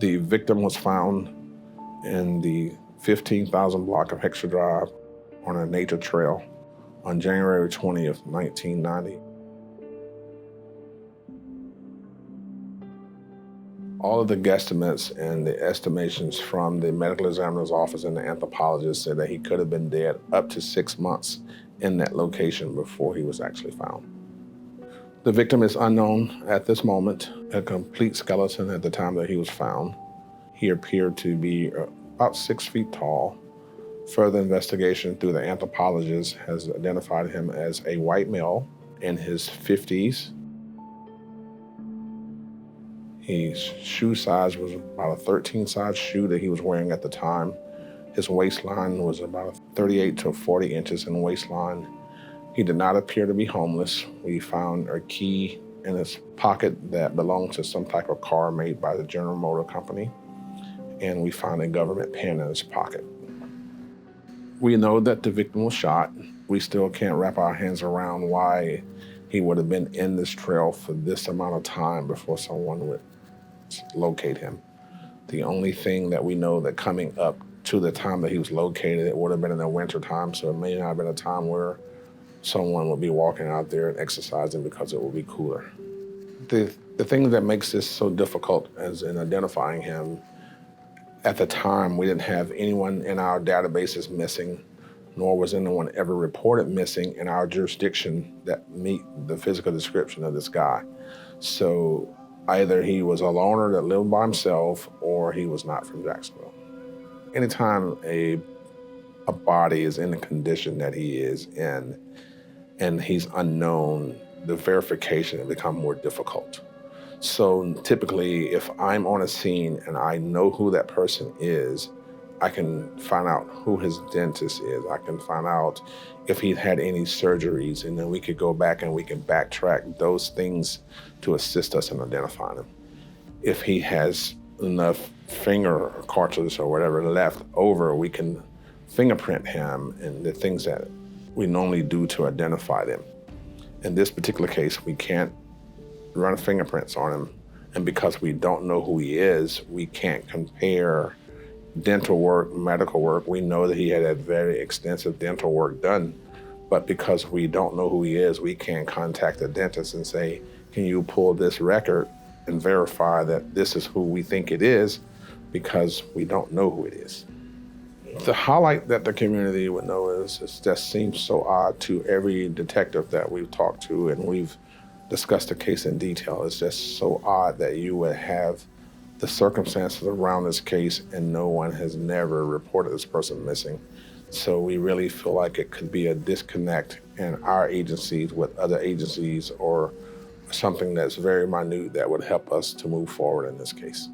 The victim was found in the 15,000 block of Heckscher Drive on a nature trail on January 20th, 1990. All of the guesstimates and the estimations from the medical examiner's office and the anthropologist said that he could have been dead up to 6 months in that location before he was actually found. The victim is unknown at this moment, a complete skeleton at the time that he was found. He appeared to be about 6 feet tall. Further investigation through the anthropologist has identified him as a white male in his 50s. His shoe size was about a 13 size shoe that he was wearing at the time. His waistline was about 38 to 40 inches in waistline. He did not appear to be homeless. We found a key in his pocket that belonged to some type of car made by the General Motor Company, and we found a government pen in his pocket. We know that the victim was shot. We still can't wrap our hands around why he would have been in this trail for this amount of time before someone would locate him. The only thing that we know that coming up to the time that he was located, it would have been in the winter time, so it may not have been a time where someone would be walking out there and exercising because it will be cooler. The thing that makes this so difficult as in identifying him, at the time we didn't have anyone in our databases missing, nor was anyone ever reported missing in our jurisdiction that meet the physical description of this guy. So either he was a loner that lived by himself or he was not from Jacksonville. Anytime a body is in the condition that he is in and he's unknown, the verification has become more difficult. So typically, if I'm on a scene and I know who that person is, I can find out who his dentist is. I can find out if he'd had any surgeries, and then we could go back and we can backtrack those things to assist us in identifying him. If he has enough finger cartridges or whatever left over, we can fingerprint him and the things that we normally do to identify them. In this particular case, we can't run fingerprints on him, and because we don't know who he is, we can't compare dental work, medical work. We know that he had very extensive dental work done, but because we don't know who he is, we can't contact the dentist and say, can you pull this record and verify that this is who we think it is, because we don't know who it is. The highlight that the community would know is it just seems so odd to every detective that we've talked to, and we've discussed the case in detail. It's just so odd that you would have the circumstances around this case and no one has never reported this person missing. So we really feel like it could be a disconnect in our agencies with other agencies, or something that's very minute that would help us to move forward in this case.